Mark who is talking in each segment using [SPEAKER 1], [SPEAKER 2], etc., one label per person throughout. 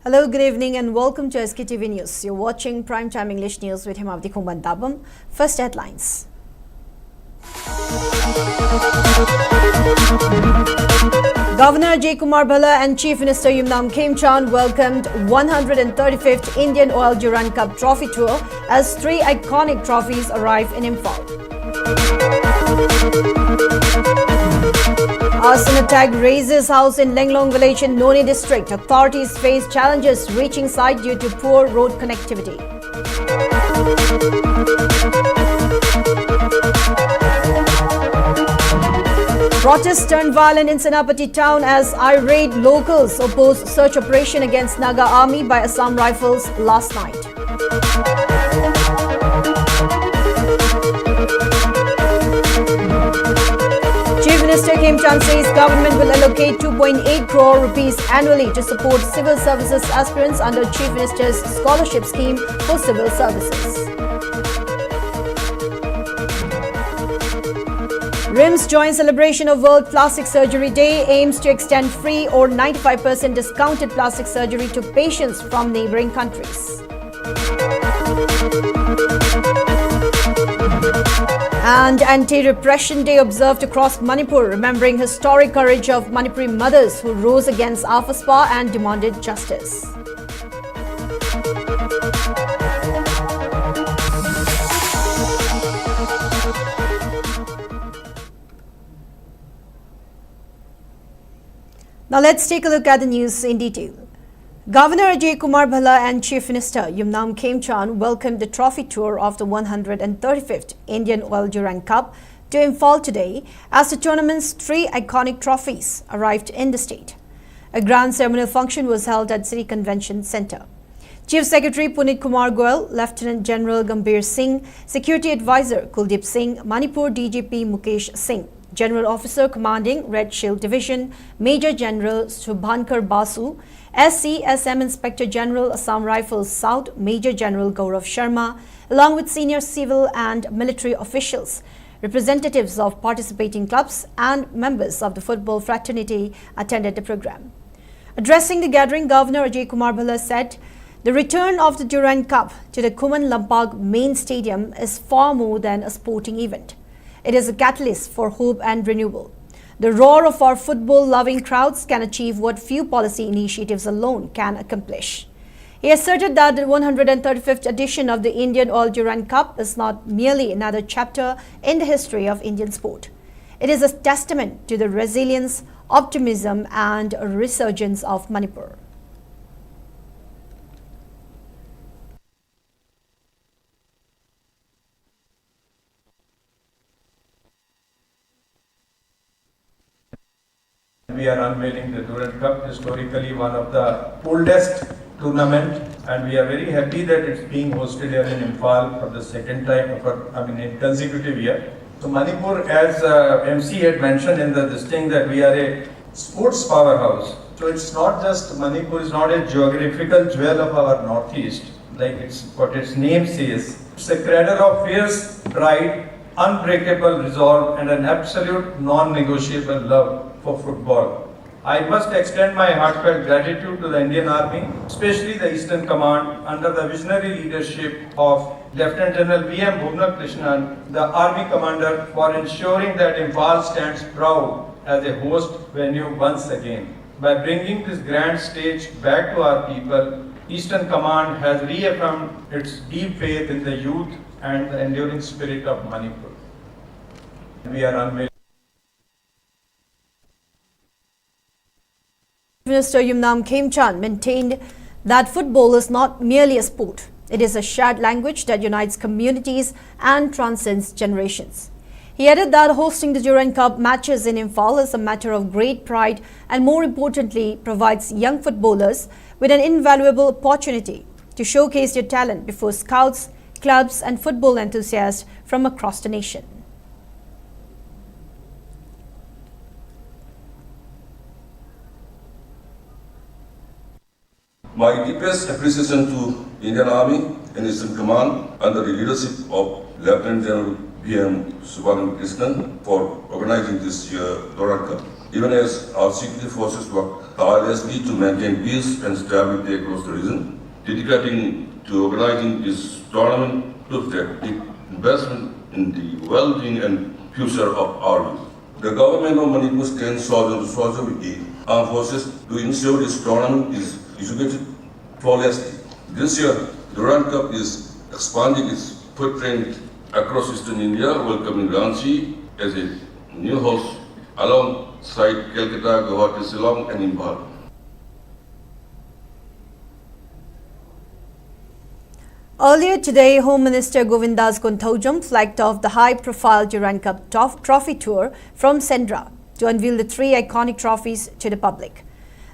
[SPEAKER 1] Hello, good evening and welcome to SKTV News. You're watching Primetime English News with HEMABATI. First headlines. Governor Ajay Kumar Bhalla and Chief Minister Yumnam Khemchand welcomed 135th Indian Oil Durand Cup Trophy Tour as three iconic trophies arrive in Imphal. Arson attack razes house in Langlong village in Noni district. Authorities face challenges reaching site due to poor road connectivity. Protests turned violent in Sapati town as irate locals opposed search operation against Naga army by Assam Rifles last night. Chief Minister Khemchand says government will allocate 2.8 crore rupees annually to support civil services aspirants under Chief Minister's scholarship scheme for civil services. RIMS joint celebration of World Plastic Surgery Day aims to extend free or 95% discounted plastic surgery to patients from neighboring countries. And Anti-repression Day observed across Manipur, remembering historic courage of Manipuri mothers who rose against AFSPA and demanded justice. Now let's take a look at the news in detail. Governor Ajay Kumar Bhalla and Chief Minister Yumnam Khemchand welcomed the trophy tour of the 135th Indian Oil Durand Cup to Imphal today as the tournament's three iconic trophies arrived in the state. A grand ceremonial function was held at City Convention Centre. Chief Secretary Punit Kumar Goel, Lieutenant General Gambhir Singh, Security Advisor Kuldeep Singh, Manipur DGP Mukesh Singh, General Officer Commanding Red Shield Division, Major General Subhankar Basu, SCSM Inspector General Assam Rifles South, Major General Gaurav Sharma, along with senior civil and military officials, representatives of participating clubs and members of the football fraternity attended the program. Addressing the gathering, Governor Ajay Kumar Bhalla said, "The return of the Durand Cup to the Kuman Lampag main stadium is far more than a sporting event. It is a catalyst for hope and renewal. The roar of our football-loving crowds can achieve what few policy initiatives alone can accomplish." He asserted that the 135th edition of the Indian Oil Durand Cup is not merely another chapter in the history of Indian sport. It is a testament to the resilience, optimism and resurgence of Manipur.
[SPEAKER 2] We are unveiling the Durand Cup, historically one of the oldest tournament, and we are very happy that it's being hosted here in Imphal for the second time, in consecutive year. So Manipur, as MC had mentioned in this thing, that we are a sports powerhouse. So it's not just, Manipur is not a geographical jewel of our northeast, like it's what its name says. It's a cradle of fierce pride, unbreakable resolve, and an absolute non-negotiable love for football. I must extend my heartfelt gratitude to the Indian Army, especially the Eastern Command, under the visionary leadership of Lieutenant General V.M. Bhuvanakrishnan, the Army Commander, for ensuring that Imphal stands proud as a host venue once again. By bringing this grand stage back to our people, Eastern Command has reaffirmed its deep faith in the youth and the enduring spirit of Manipur. We are unveiling.
[SPEAKER 1] Minister Yumnam Khemchand maintained that football is not merely a sport. It is a shared language that unites communities and transcends generations. He added that hosting the Durand Cup matches in Imphal is a matter of great pride and, more importantly, provides young footballers with an invaluable opportunity to showcase their talent before scouts, clubs and football enthusiasts from across the nation.
[SPEAKER 3] express appreciation to Indian Army and its command under the leadership of Lieutenant General B.M. Krishnan for organizing this year's Durand Cup. Even as our security forces work tirelessly to maintain peace and stability across the region, dedicating to organizing this tournament proves that the investment in the well-being and future of our youth. The government of Manipur stands soldier with the armed forces to ensure this tournament is executed flawlessly. This year, Durand Cup is expanding its footprint across eastern India, welcoming Ranchi as a new host alongside Calcutta, Guwahati, Shillong and Imphal.
[SPEAKER 1] Earlier today, Home Minister Govindas Konthaujam flagged off the high-profile Durand Cup trophy tour from Sendra to unveil the three iconic trophies to the public.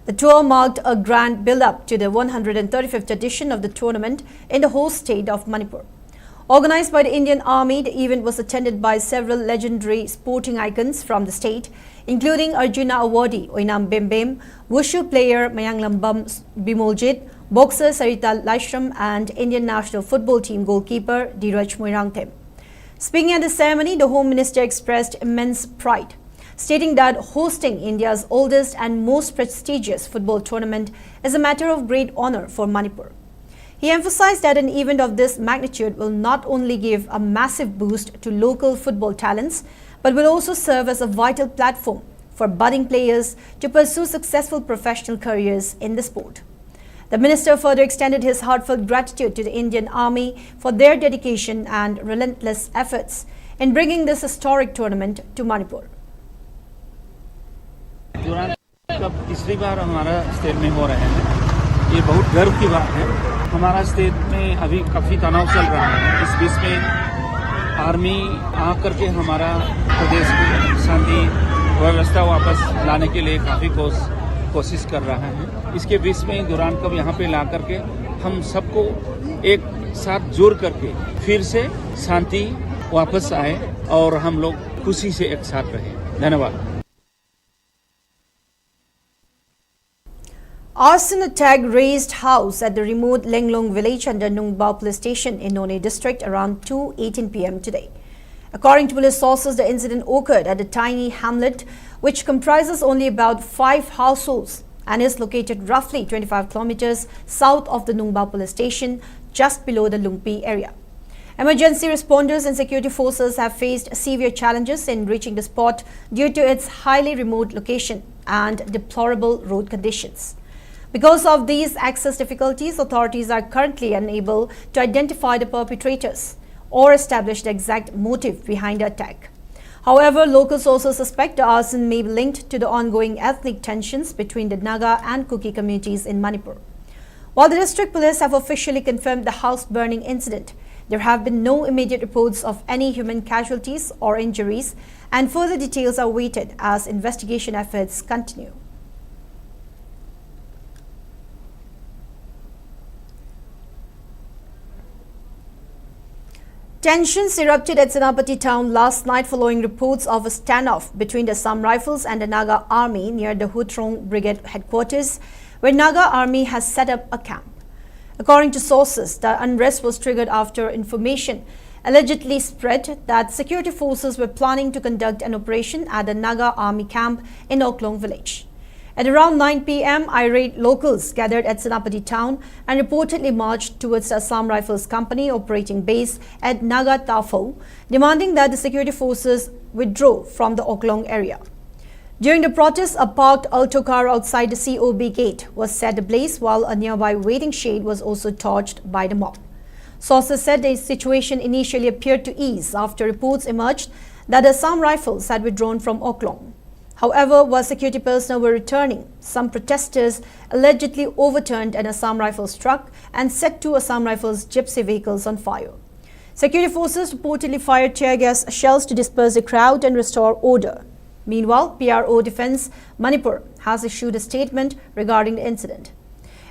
[SPEAKER 1] The tour marked a grand build-up to the 135th edition of the tournament in the host state of Manipur. Organized by the Indian Army, the event was attended by several legendary sporting icons from the state, including Arjuna awardee Oinam Bembem, wushu player Mayanglambam Bimoljit, boxer Sarita Laishram and Indian national football team goalkeeper Dheeraj Moirangthem. Speaking at the ceremony, the Home Minister expressed immense pride, stating that hosting India's oldest and most prestigious football tournament is a matter of great honor for Manipur. He emphasized that an event of this magnitude will not only give a massive boost to local football talents, but will also serve as a vital platform for budding players to pursue successful professional careers in the sport. The minister further extended his heartfelt gratitude to the Indian Army for their dedication and relentless efforts in bringing this historic tournament to Manipur.
[SPEAKER 4] दुरान cup तीसरी बार हमारा state में हो रहे हैं। ये बहुत गर्व की बात है। हमारा स्टेट में अभी काफ़ी तनाव चल रहा है। इस बीच में आर्मी आकर के हमारा प्रदेश में शांति व्यवस्था वापस लाने के लिए काफ़ी कोशिश कर रहा है। इसके बीच में दुरान कप यहाँ पे ला करके हम सबको एक साथ जोड़ करके फिर से शांति वापस आए और हम लोग खुशी से एक साथ रहे। धन्यवाद।
[SPEAKER 1] Arson attack razed house at the remote Langlong village under Nungbao police station in None district around 2:18 p.m. today. According to police sources, the incident occurred at a tiny hamlet which comprises only about 5 households and is located roughly 25 kilometers south of the Nungbao police station, just below the Lungpi area. Emergency responders and security forces have faced severe challenges in reaching the spot due to its highly remote location and deplorable road conditions. Because of these access difficulties, authorities are currently unable to identify the perpetrators or establish the exact motive behind the attack. However, local sources suspect the arson may be linked to the ongoing ethnic tensions between the Naga and Kuki communities in Manipur. While the district police have officially confirmed the house burning incident, there have been no immediate reports of any human casualties or injuries, and further details are awaited as investigation efforts continue. Tensions erupted at Sapati town last night following reports of a standoff between the Assam Rifles and the Naga Army near the Hutrong Brigade headquarters, where Naga Army has set up a camp. According to sources, the unrest was triggered after information allegedly spread that security forces were planning to conduct an operation at the Naga Army camp in Langlong village. At around 9 p.m., irate locals gathered at Sapati town and reportedly marched towards the Assam Rifles Company operating base at Naga Tafo, demanding that the security forces withdraw from the Langlong area. During the protest, a parked alto car outside the COB gate was set ablaze, while a nearby waiting shade was also torched by the mob. Sources said the situation initially appeared to ease after reports emerged that the Assam Rifles had withdrawn from Langlong. However, while security personnel were returning, some protesters allegedly overturned an Assam Rifles truck and set 2 Assam Rifles gypsy vehicles on fire. Security forces reportedly fired tear gas shells to disperse the crowd and restore order. Meanwhile, PRO Defence Manipur has issued a statement regarding the incident.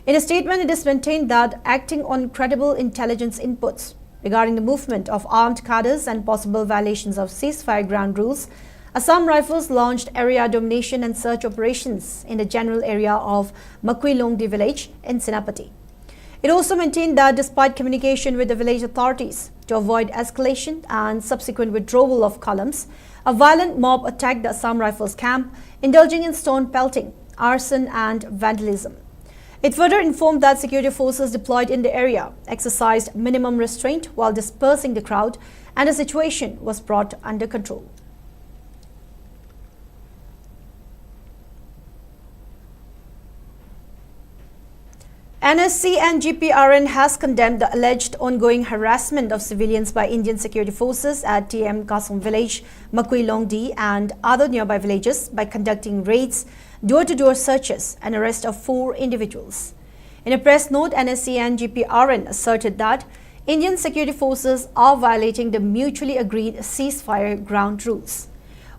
[SPEAKER 1] In a statement, it is maintained that acting on credible intelligence inputs regarding the movement of armed cadres and possible violations of ceasefire ground rules, Assam Rifles launched area domination and search operations in the general area of Makuilongdi village in Sapati. It also maintained that despite communication with the village authorities to avoid escalation and subsequent withdrawal of columns, a violent mob attacked the Assam Rifles camp, indulging in stone pelting, arson and vandalism. It further informed that security forces deployed in the area exercised minimum restraint while dispersing the crowd, and the situation was brought under control. NSCN GPRN has condemned the alleged ongoing harassment of civilians by Indian security forces at TM Kasong village, Makui Longdi and other nearby villages by conducting raids, door-to-door searches and arrest of 4 individuals. In a press note, NSCN GPRN asserted that Indian security forces are violating the mutually agreed ceasefire ground rules.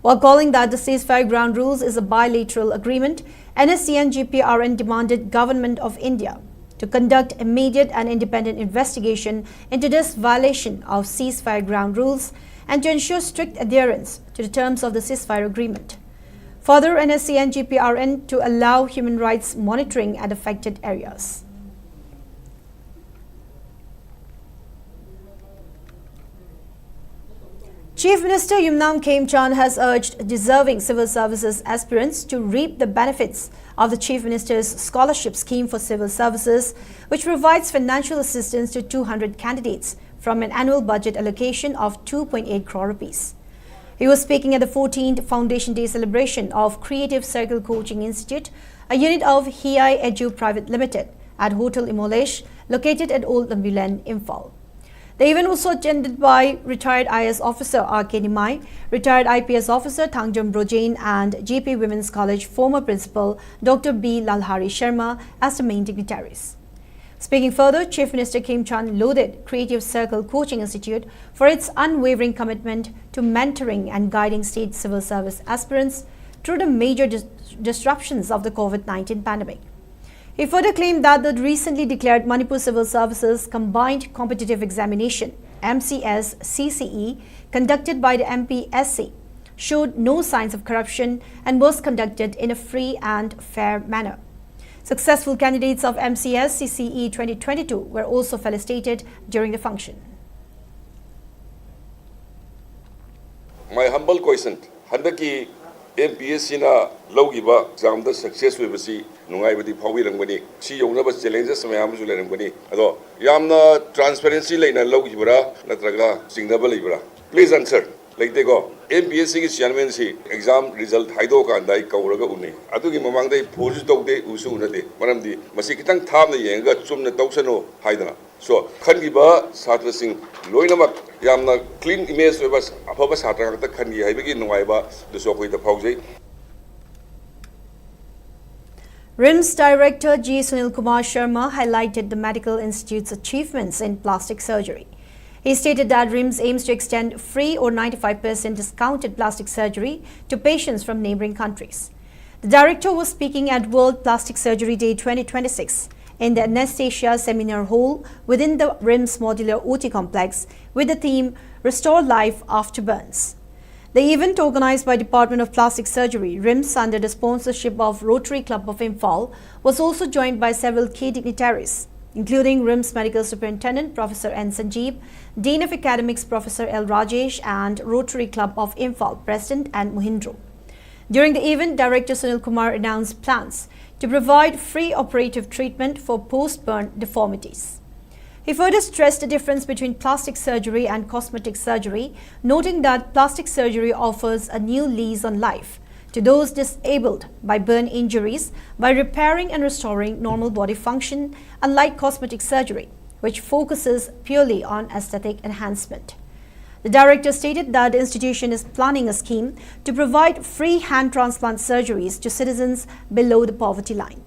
[SPEAKER 1] While calling that the ceasefire ground rules is a bilateral agreement, NSCN GPRN demanded Government of India to conduct immediate and independent investigation into this violation of ceasefire ground rules and to ensure strict adherence to the terms of the ceasefire agreement. Further, NSCN GPRN to allow human rights monitoring at affected areas. Chief Minister Yumnam Khemchand has urged deserving civil services aspirants to reap the benefits of the Chief Minister's Scholarship Scheme for Civil Services, which provides financial assistance to 200 candidates from an annual budget allocation of 2.8 crore rupees. He was speaking at the 14th Foundation Day celebration of Creative Circle Coaching Institute, a unit of HEI Edu Private Limited, at Hotel Imolesh, located at Old Lambulan, Imphal. The event was attended by retired IS officer R.K. Nimai, retired IPS officer Thangjom Brojain and GP Women's College former principal Dr. B. Lalhari Sharma as the main dignitaries. Speaking further, Chief Minister Khemchand lauded Creative Circle Coaching Institute for its unwavering commitment to mentoring and guiding state civil service aspirants through the major disruptions of the COVID-19 pandemic. He further claimed that the recently declared Manipur Civil Services Combined Competitive Examination (MCS CCE) conducted by the MPSC showed no signs of corruption and was conducted in a free and fair manner. Successful candidates of MCS CCE 2022 were also felicitated during the function.
[SPEAKER 3] My humble question, handaki MPSC na logiba exam da success we basi nungai badi phawi rangbani si yongna ba challenges mayam su rangbani ado yamna transparency leina logibra natraga singnaba leibra. Please answer. Like they go MPSC ki chairman si exam result haido ka andai kauraga unni adugi mamang dai phoju tawde usu unade maramdi masi kitang thamna yenga chumna tawsano haidana so khangiba satra sing loinamak yamna clean image we bas afaba satra ka khangi haibagi nungaiba duso koi da phaujai.
[SPEAKER 1] RIMS Director G. Sunil Kumar Sharma highlighted the Medical Institute's achievements in plastic surgery. He stated that RIMS aims to extend free or 95% discounted plastic surgery to patients from neighboring countries. The director was speaking at World Plastic Surgery Day 2026 in the Anastasia Seminar Hall within the RIMS Modular OT Complex with the theme Restore Life After Burns. The event, organized by Department of Plastic Surgery, RIMS, under the sponsorship of Rotary Club of Imphal, was also joined by several key dignitaries, including RIMS Medical Superintendent Professor N. Sanjeev, Dean of Academics Professor L. Rajesh and Rotary Club of Imphal President and Mohindro. During the event, Director Sunil Kumar announced plans to provide free operative treatment for post-burn deformities. He further stressed the difference between plastic surgery and cosmetic surgery, noting that plastic surgery offers a new lease on life to those disabled by burn injuries by repairing and restoring normal body function, unlike cosmetic surgery, which focuses purely on aesthetic enhancement. The director stated that the institution is planning a scheme to provide free hand transplant surgeries to citizens below the poverty line.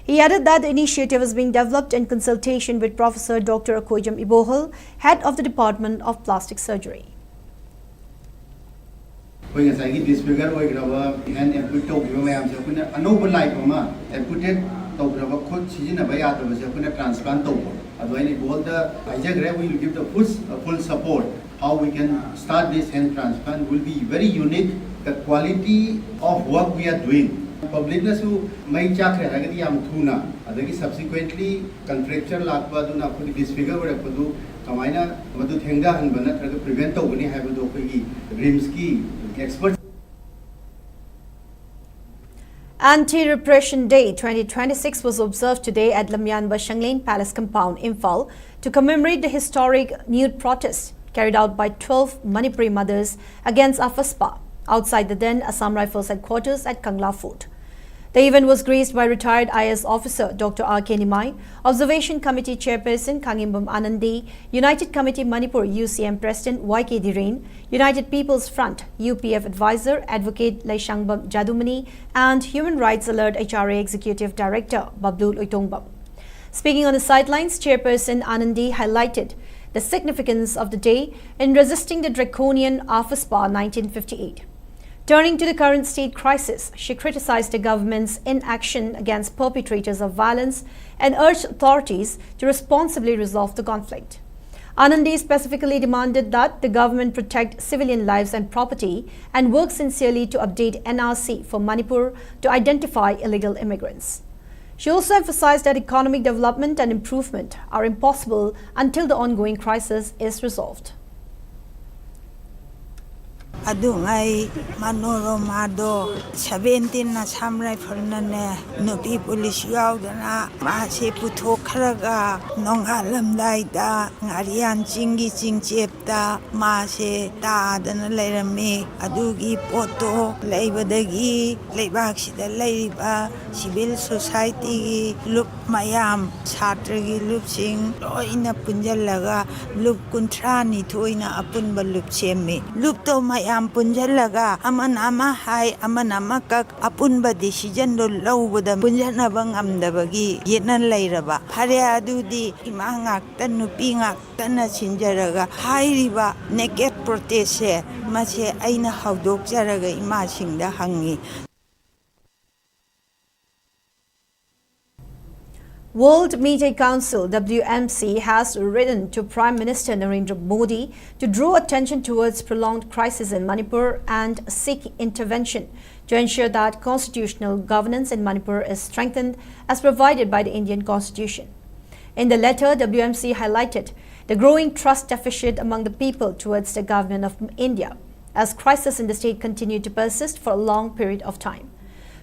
[SPEAKER 1] He added that the initiative is being developed in consultation with Professor Dr. Akoijam Ibohal, head of the Department of Plastic Surgery.
[SPEAKER 5] We disfigure hand transplant. We will give the full support. How we can start this hand transplant will be very unique. The quality of work we are doing Public na su may chakre agad yam thuna adagi subsequently contractor lakwa du na khudi disfigure wala padu kamaina madu thenga han bana traga prevent to gani hai badu khoi rims ki experts.
[SPEAKER 1] Anti-repression Day 2026 was observed today at Lamyanba Shanglane Palace Compound, Imphal, to commemorate the historic nude protest carried out by 12 Manipuri mothers against AFSPA outside the then Assam Rifles headquarters at Kangla Fort. The event was graced by retired IS officer Dr. R.K. Nimai, Observation Committee Chairperson Kangimbam Anandi, United Committee Manipur UCM President Y.K. Durand, United People's Front UPF Advisor Advocate Laishangbam Jadumani, and Human Rights Alert HRA Executive Director Babdul Uitongbam. Speaking on the sidelines, Chairperson Anandi highlighted the significance of the day in resisting the draconian AFSPA 1958. Turning to the current state crisis, she criticized the government's inaction against perpetrators of violence and urged authorities to responsibly resolve the conflict. Anandi specifically demanded that the government protect civilian lives and property and work sincerely to update NRC for Manipur to identify illegal immigrants. She also emphasized that economic development and improvement are impossible until the ongoing crisis is resolved.
[SPEAKER 6] Adungai Manoromado 17 na Samrai Fernane Nupi Police Yaudana Masi Puto Karaga Nongalam Laida Ngarian Chingi Chingchepta Mase Ta Dana Lerame Adugi Poto Labadagi Labakshi the Laiba Civil Society Loop Mayam Satragi Loop Sing Loina Punjalaga Loop Kuntrani Toina Apunba Loop Chemi Loop to Mayam Punjalaga amanama hai amanama kak apunba decision do lawda punjana bang amdabagi yenan lairaba phare adudi imangak tan nupi ngak tan sinjaraga hairiba naked protest mase aina hawdok jaraga ima singda hangi.
[SPEAKER 1] World Media Council WMC has written to Prime Minister Narendra Modi to draw attention towards prolonged crisis in Manipur and seek intervention to ensure that constitutional governance in Manipur is strengthened as provided by the Indian Constitution. In the letter, WMC highlighted the growing trust deficit among the people towards the government of India as crisis in the state continued to persist for a long period of time.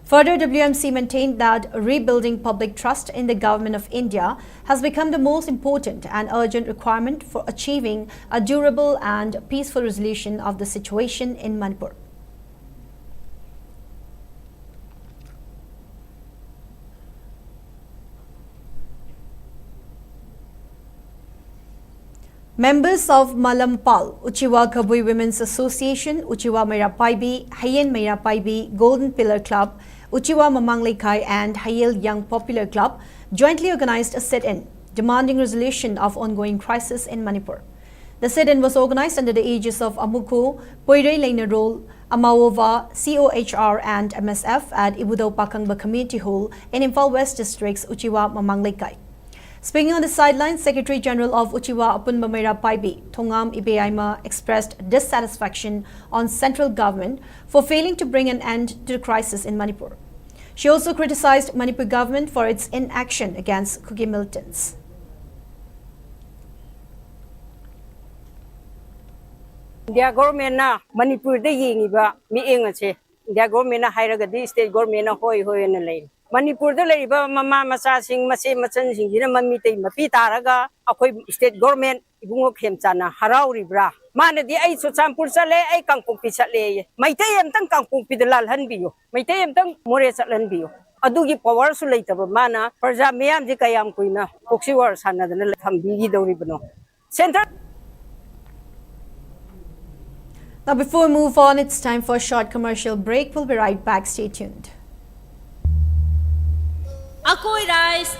[SPEAKER 1] Further, WMC maintained that rebuilding public trust in the government of India has become the most important and urgent requirement for achieving a durable and peaceful resolution of the situation in Manipur. Members of Malampal, Uchiwa Kabui Women's Association, Uchiwa Meirapaibi, Hayen Meirapaibi, Golden Pillar Club, Uchiwa Mamanglekai and Hayel Young Popular Club jointly organized a sit-in demanding resolution of ongoing crisis in Manipur. The sit-in was organized under the aegis of Amuko, Poire Leinarol, Amaova, COHR and MSF at Ibudao Pakangba Community Hall in Imphal West District's Uchiwa Mamanglekai. Speaking on the sidelines, Secretary General of Uchiwa Apunba Meirapaibi, Thongam Ibeaima, expressed dissatisfaction on central government for failing to bring an end to the crisis in Manipur. She also criticized Manipur government for its inaction against Kuki militants.
[SPEAKER 7] India government na Manipur de yingiba mi engache India government na hairagadi state government na hoi na lay Manipur de laiba mama macha sing mase machan sing jina mami tei mapi taraga akoi state government ibungo khemchana harauribra mana di ai so champur chale ai kangpung pi chale mai tei am tang kangpung pi de lal han biyo mai tei am tang more chalan biyo adugi power su leitaba mana parja meyam ji kayam kuina proxy war sanadana thambi gi dawribno center.
[SPEAKER 1] Now before we move on, it's time for a short commercial break. We'll be right back. Stay tuned.
[SPEAKER 8] Akoi rice,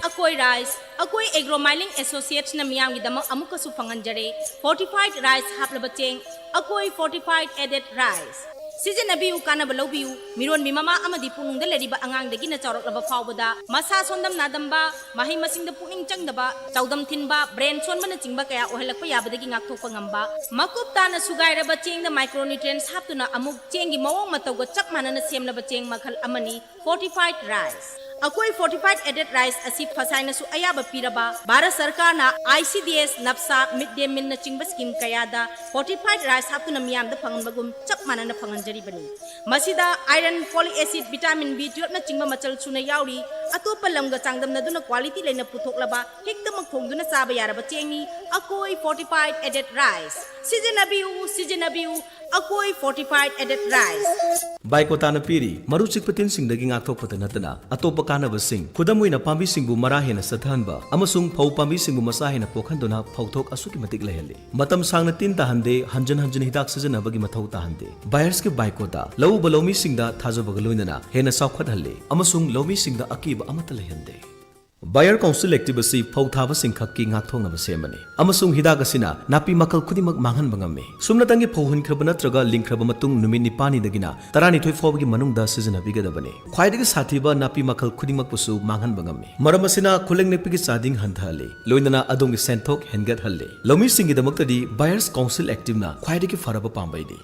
[SPEAKER 8] Akoi Agro Mining Associates na miyam gidamang amukasu panganjare, fortified rice haplabacheng, Akoi fortified added rice. Sijanabiu kanaba lobiu miron mi mama amadi punung da leriba angang dagi na chorok laba phawbada masa sondam nadamba mahi masing da puning changdaba chaudam thinba brain son mana chingba kaya ohelakpa yabadagi ngakthokpa ngamba makup tana sugairaba cheng da micronutrients haptuna amuk chengi mawong matawga chak manana semlaba cheng makhal amani fortified rice Akoi fortified added rice asi fasaina su ayaba piraba Bharat Sarkar na ICDS napsa midday meal na chingba scheme kayada fortified rice haptuna miyam da phanganbagum chap manana phanganjari bani masida iron folic acid vitamin B12 na chingba machal suna yauri atopa lamga changdam na duna quality leina puthoklaba hekta makthongduna chaba yaraba chengi Akoi fortified added rice Sijanabiu Akoi fortified added rice
[SPEAKER 9] Baikotana piri maruchik patin sing daging ngakthokpata natana atopa kanaba sing kudamoina pambi singbu mara hena sathanba amasung phau pambi singbu masa hena pokhanduna phauthok asuki matik lehali matam sangna tin tahande hanjan hidak sajanabagi mathau tahande buyers ke baikota lau balomi singda thajabaga loinana hena saukhat halle amasung lomi singda akiba amata lehande Buyer Council active asi phauthaba singkhakki ngakthongnaba semani amasung hidak asina napi makal khudimak manghan bangame sumnatangi phauhun khraba natraga lingkhraba matung numit nipani dagina 12 fawbagi manungda sijanabigedabani khwaidagi sathiba napi makal khudimak pusu manghan bangame maram asina khuleng nepigi chading hanthale loinana adongi senthok hengat halle lomi singi damaktadi Buyers Council active na khwaidagi faraba pambaidi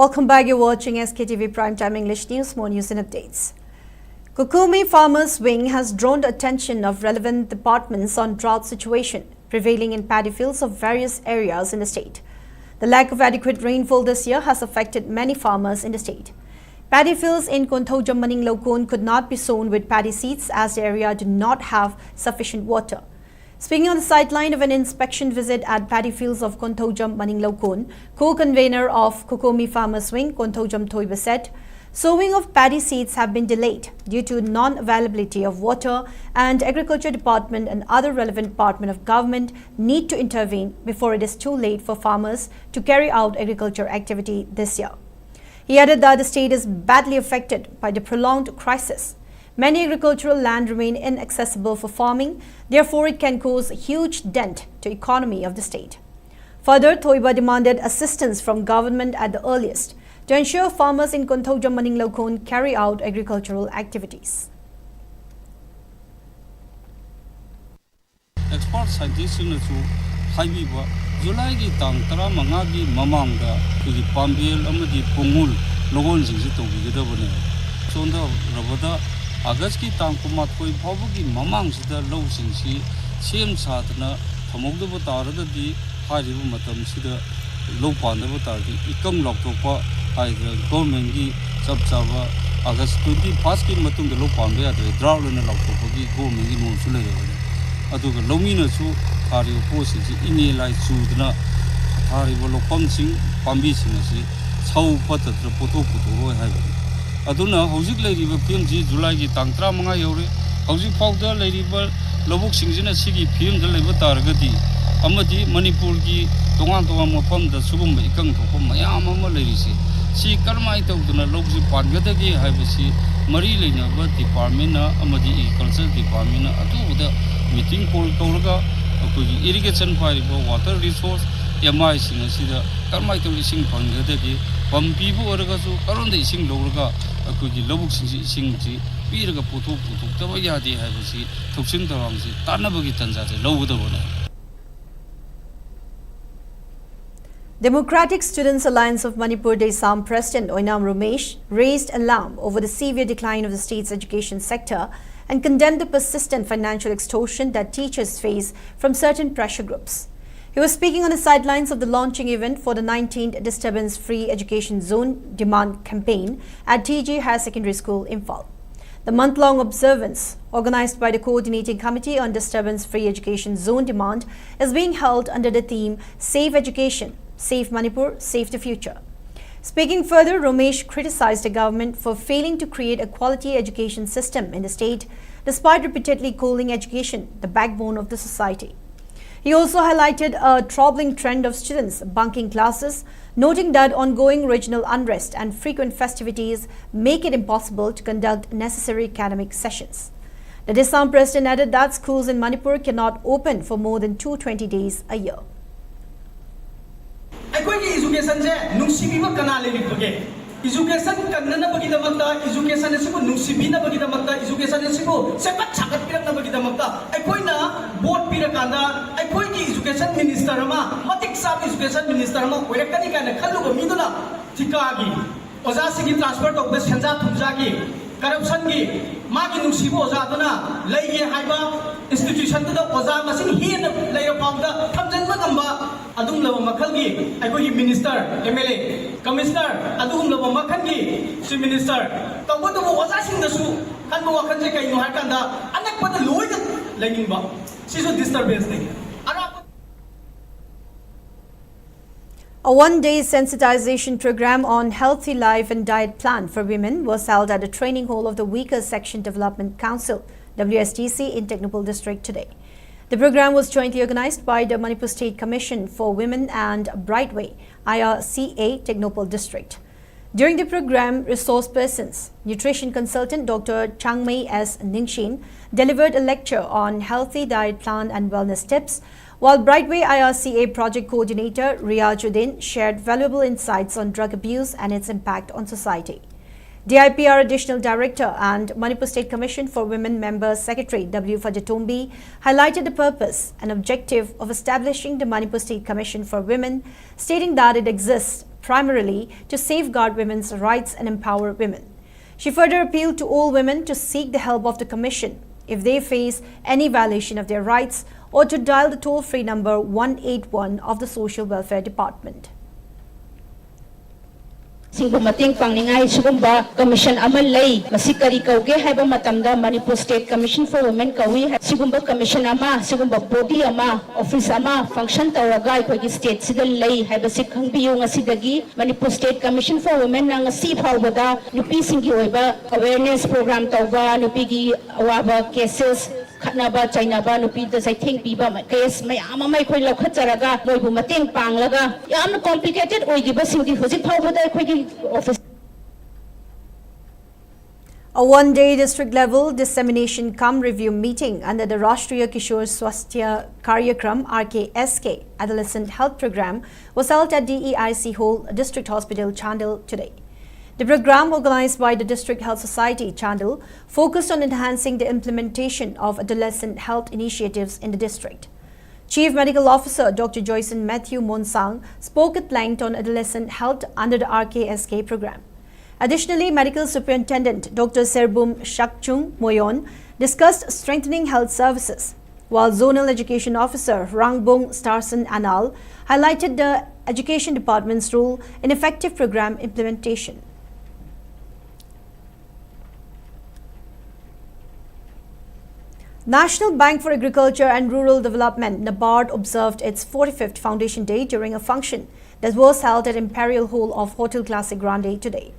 [SPEAKER 1] Welcome back. You're watching SKTV Primetime English News. More news and updates. Kukumi Farmers Wing has drawn the attention of relevant departments on drought situation prevailing in paddy fields of various areas in the state. The lack of adequate rainfall this year has affected many farmers in the state. Paddy fields in Konthojam Maninglaukon could not be sown with paddy seeds as the area did not have sufficient water. Speaking on the sideline of an inspection visit at paddy fields of Konthojam Maninglaukon, co-convener of Kukumi Farmers Wing, Konthojam Thoiba said, sowing of paddy seeds have been delayed due to non-availability of water and Agriculture Department and other relevant department of government need to intervene before it is too late for farmers to carry out agriculture activity this year. He added that the state is badly affected by the prolonged crisis. Many agricultural land remain inaccessible for farming, therefore it can cause a huge dent to economy of the state. Further, Thoiba demanded assistance from government at the earliest to ensure farmers in Konthojam Maninglaukon carry out agricultural activities.
[SPEAKER 10] Expert scientists in Haibiba, July gi tang tara mangagi mamanga, the Pambil Amadi Pungul, Logon Zito Gidabone. Sonda Rabada, Agaski Tankuma Koi Pabagi, Mamang Sida Low Sinsi, Siem Satana, Tamogdabatara, the Haribu Matam Sida, Low Pandabatari, Ikam Loktopa. The government gi sab saba August 20 pass ki matung de lo pambe ade drought na lo ko gi government gi non sule de adu ga lomi na su thari ko si ini lai su dna thari bo lo pam sing pambi sing si chau pat tra poto ro hai adu na hojik lai ri ba pm ji july gi tang 35 yore hojik pau da lai ri ba lobuk sing jina si gi pm da lai ba tar ga di amadi manipur gi tongang mo pam da sugum ba ikang thok mayam ama lai ri si Si karmai tau duna lokji pargadagi haibasi mari leina ba department na amadi agriculture department na atu da meeting call tawraga akoi irrigation paribo water resource MI sing asida karmai tau ising pargadagi pampi bu oraga su karonda ising lawraga akoi lobuk sing ji piraga puthok ta ba yadi haibasi thoksin tawang si tanabagi tanja je lawda bona
[SPEAKER 1] Democratic Students Alliance of Manipur Desam President Oinam Ramesh raised alarm over the severe decline of the state's education sector and condemned the persistent financial extortion that teachers face from certain pressure groups. He was speaking on the sidelines of the launching event for the 19th Disturbance Free Education Zone Demand Campaign at TG Higher Secondary School, Imphal. The month-long observance, organized by the Coordinating Committee on Disturbance Free Education Zone Demand, is being held under the theme Save Education, Save Manipur, Save the Future. Speaking further, Ramesh criticized the government for failing to create a quality education system in the state, despite repeatedly calling education the backbone of the society. He also highlighted a troubling trend of students bunking classes, noting that ongoing regional unrest and frequent festivities make it impossible to conduct necessary academic sessions. The Desam president added that schools in Manipur cannot open for more than 220 days a year.
[SPEAKER 11] ꯑꯩꯈꯣꯏꯒꯤ education je nungsibiba kana legi bage education kannana bagi damakta education asibu nungsibina bagi damakta education asibu sepat chagat pirana bagi damakta aikoina board pirakanda aikoi ki education minister ama matik sab education minister ama oirakani kana khalluga miduna tikagi oja sigi transfer of the senja thumjagi corruption gi magi nungsibo oja duna laiye haiba institution da oja masin hin laira pawda thamjanba gamba adum laba makhal gi aikoi gi minister MLA commissioner adum laba makhal gi chief minister tawdu oja sing dasu kan bo wakhan je kai no har kanda anak pada loi da lainin ba siso disturbance ni
[SPEAKER 1] A one-day sensitization program on healthy life and diet plan for women was held at the training hall of the Weaker Section Development Council, WSTC, in Technopole District today. The program was jointly organized by the Manipur State Commission for Women and Brightway, IRCA, Technopole District. During the program, resource persons, nutrition consultant Dr. Changmei S. Ningshin delivered a lecture on healthy diet plan and wellness tips, while Brightway IRCA project coordinator Riyajuddin shared valuable insights on drug abuse and its impact on society. DIPR Additional Director and Manipur State Commission for Women Member Secretary W. Fajatombi highlighted the purpose and objective of establishing the Manipur State Commission for Women, stating that it exists primarily to safeguard women's rights and empower women. She further appealed to all women to seek the help of the Commission if they face any violation of their rights, or to dial the toll-free number 181 of the Social Welfare Department.
[SPEAKER 12] Mating pangningai sugumba commission amal lay masikari kauge haiba matamda Manipur State Commission for Women kawi sugumba commission ama sugumba body ama office ama function tawraga ikoi state sidal lay haiba sikhang biyu ngasidagi Manipur State Commission for Women na ngasi phawbada nupi singi oiba awareness program tawba nupi gi awaba cases khatnaba chainaba nupi da sai thing piba case mayam mai khoi lokhatjaraga moibu mateng panglaga yamna complicated oigiba singi hojik phawbada khoi gi office.
[SPEAKER 1] A one-day district-level dissemination cum review meeting under the Rashtriya Kishore Swasthya Karyakram (RKSK) Adolescent Health Program was held at DEIC Hall, District Hospital, Chandil today. The program, organized by the District Health Society, Chandil, focused on enhancing the implementation of adolescent health initiatives in the district. Chief Medical Officer Dr. Joyson Matthew Monsang spoke at length on adolescent health under the RKSK program. Additionally, Medical Superintendent Dr. Serbum Shakchung Moyon discussed strengthening health services, while Zonal Education Officer Rangbong Starson Anal highlighted the Education Department's role in effective program implementation. National Bank for Agriculture and Rural Development NABARD observed its 45th Foundation Day during a function that was held at Imperial Hall of Hotel Classic Grande today.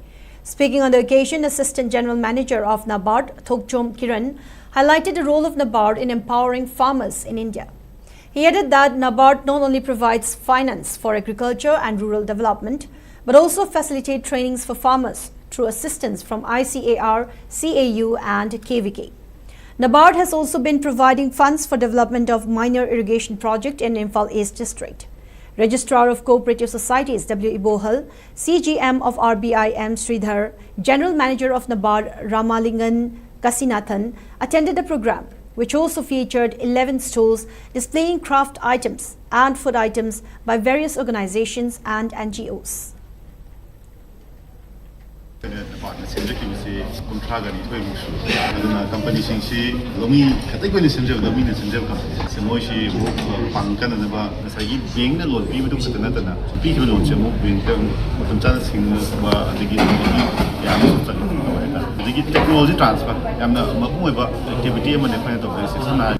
[SPEAKER 1] Speaking on the occasion, Assistant General Manager of NABARD, Thokchom Kiran, highlighted the role of NABARD in empowering farmers in India. He added that NABARD not only provides finance for agriculture and rural development, but also facilitate trainings for farmers through assistance from ICAR, CAU and KVK. NABARD has also been providing funds for development of minor irrigation project in Imphal East District. Registrar of Cooperative Societies W. Ibohal, CGM of RBI M. Sridhar, General Manager of NABARD Ramalingan Kasinathan attended the program, which also featured 11 stalls displaying craft items and food items by various organizations and NGOs.
[SPEAKER 13] Company singsi lomi kategori senjau lomi ne senjau ka semoisi wo pangkan na ba nasagi beng na lon bi bedu katana tana bi jo lon chemo beng tang matam chan sing ba adigi ya mo sa ka adigi technology transfer yamna mapung ba activity ma ne fa to se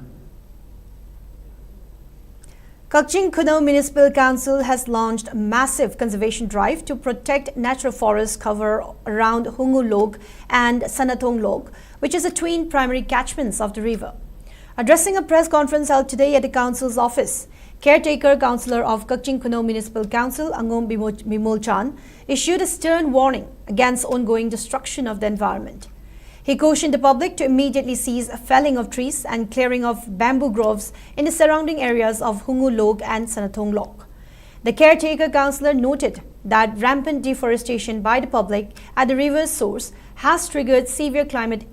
[SPEAKER 1] Kaching Kuno Municipal Council has launched a massive conservation drive to protect natural forest cover around Hungu Log and Sanatong Log, which is the twin primary catchments of the river. Addressing a press conference held today at the council's office, caretaker councillor of Kaching Kuno Municipal Council, Angom Bimolchan, issued a stern warning against ongoing destruction of the environment. He cautioned the public to immediately cease felling of trees and clearing of bamboo groves in the surrounding areas of Hungu Log and Sanatong Log. The caretaker councillor noted that rampant deforestation by the public at the river's source has triggered severe climate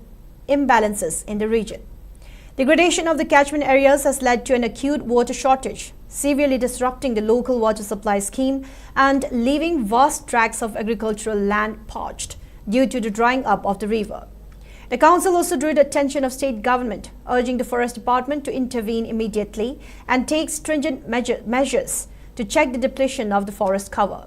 [SPEAKER 1] imbalances in the region. Degradation of the catchment areas has led to an acute water shortage, severely disrupting the local water supply scheme and leaving vast tracts of agricultural land parched due to the drying up of the river. The council also drew the attention of state government, urging the forest department to intervene immediately and take stringent measures to check the depletion of the forest cover.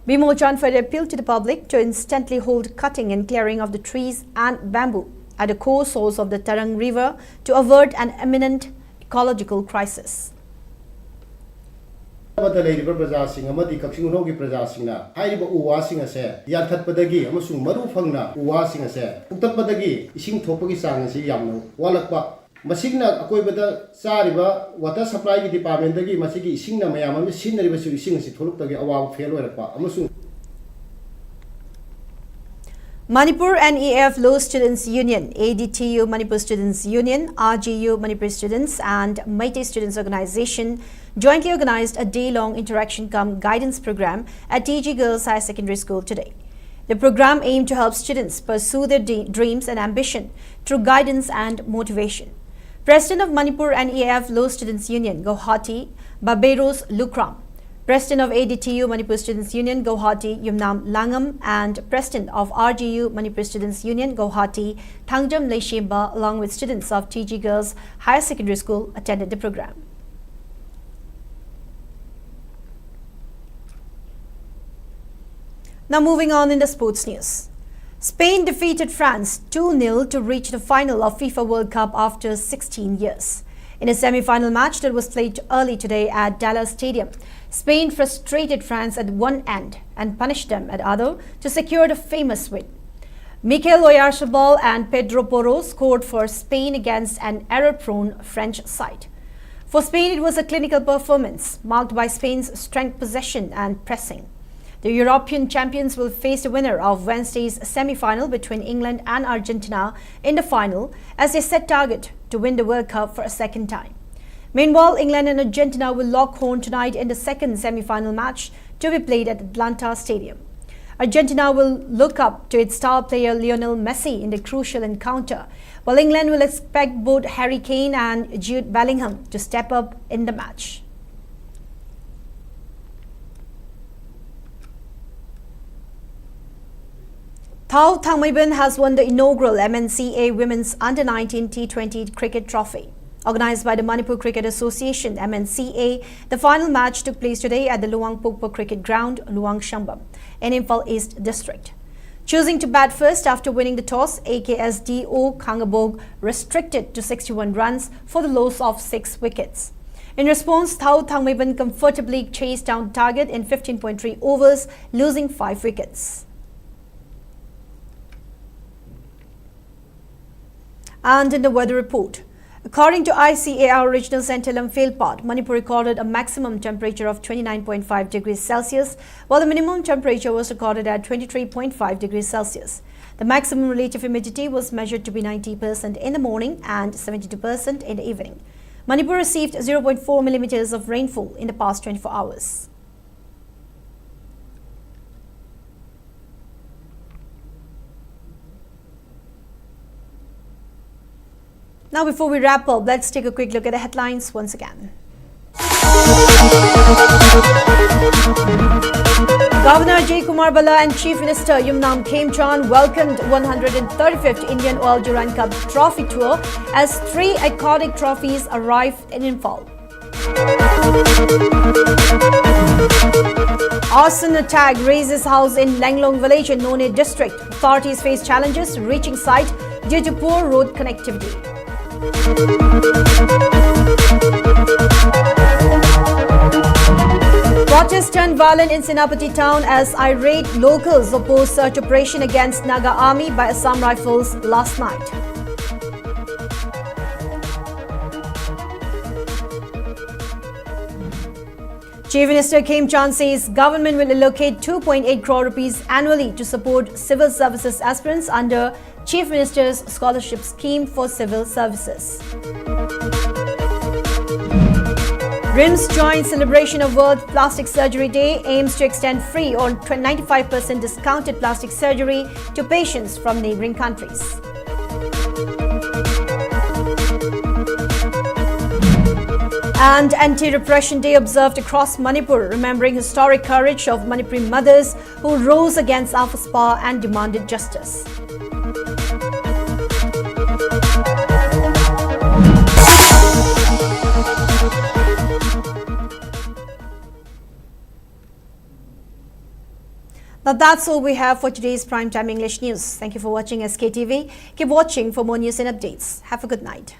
[SPEAKER 1] Bimochan further appealed to the public to instantly hold cutting and clearing of the trees and bamboo at the core source of the Tarang River to avert an imminent ecological crisis.
[SPEAKER 14] प्रजासिंग अमदी Kakching उनोगी प्रजासिंगना हाइरिबा उवासिंग असे याथतपदगी अमसुंग मरु फंगना उवासिंग असे उक्तपदगी इसिंग थोपगी चांग असि यामनो वालकपा मसिगना अकोइबदा चारिबा water supply की department दगी मसिगी इसिंगना मयाम अमि सिनरिबा सु इसिंग असि थोलुक्तगी अवाब fail ओइरकपा अमसुंग
[SPEAKER 1] Manipur NEF Law Students Union, ADTU Manipur Students Union, RGU Manipur Students and Meitei Students Organization jointly organized a day-long interaction cum guidance program at TG Girls Higher Secondary School today. The program aimed to help students pursue their dreams and ambition through guidance and motivation. President of Manipur NEF Law Students Union, Guwahati, Baberos Lukram, President of ADTU Manipur Students Union, Guwahati, Yumnam Langam, and President of RGU Manipur Students Union, Guwahati, Thangjam Leishimba, along with students of TG Girls Higher Secondary School, attended the program. Now moving on in the sports news. Spain defeated France 2-0 to reach the final of FIFA World Cup after 16 years. In a semi-final match that was played early today at Dallas Stadium, Spain frustrated France at one end and punished them at other to secure the famous win. Mikel Oyarzabal and Pedro Porro scored for Spain against an error-prone French side. For Spain, it was a clinical performance marked by Spain's strength possession and pressing. The European champions will face the winner of Wednesday's semi-final between England and Argentina in the final as they set target to win the World Cup for a second time. Meanwhile, England and Argentina will lock horn tonight in the second semi-final match to be played at Atlanta Stadium. Argentina will look up to its star player Lionel Messi in the crucial encounter, while England will expect both Harry Kane and Jude Bellingham to step up in the match. Thao Thangmaiban has won the inaugural MNCA Women's Under-19 T20 Cricket Trophy. Organized by the Manipur Cricket Association (MNCA), the final match took place today at the Luang Pokpo Cricket Ground, Luang Shambam, in Imphal East District. Choosing to bat first after winning the toss, AKSDO Khangabog restricted to 61 runs for the loss of 6 wickets. In response, Thao Thangmaiban comfortably chased down the target in 15.3 overs, losing 5 wickets. And in the weather report, according to ICAR Regional Centre Imphal, Manipur recorded a maximum temperature of 29.5 degrees Celsius, while the minimum temperature was recorded at 23.5 degrees Celsius. The maximum relative humidity was measured to be 90% in the morning and 72% in the evening. Manipur received 0.4 millimeters of rainfall in the past 24 hours. Now, before we wrap up, let's take a quick look at the headlines once again. Governor J. Kumar Bala and Chief Minister Yumnam Khemchand welcomed 135th Indian Oil Durand Cup Trophy Tour as 3 iconic trophies arrived in Imphal. Arson attack raises house in Langlong village in None district. Authorities face challenges reaching site due to poor road connectivity. Protests turned violent in Sapati town as irate locals opposed search operation against Naga army by Assam Rifles last night. Chief Minister Khemchand says government will allocate 2.8 crore rupees annually to support civil services aspirants under Chief Minister's Scholarship Scheme for Civil Services. RIMS joint celebration of World Plastic Surgery Day aims to extend free or 95% discounted plastic surgery to patients from neighboring countries. And Anti-Repression Day observed across Manipur, remembering historic courage of Manipuri mothers who rose against Alpha Spa and demanded justice. Now that's all we have for today's Primetime English News. Thank you for watching SKTV. Keep watching for more news and updates. Have a good night.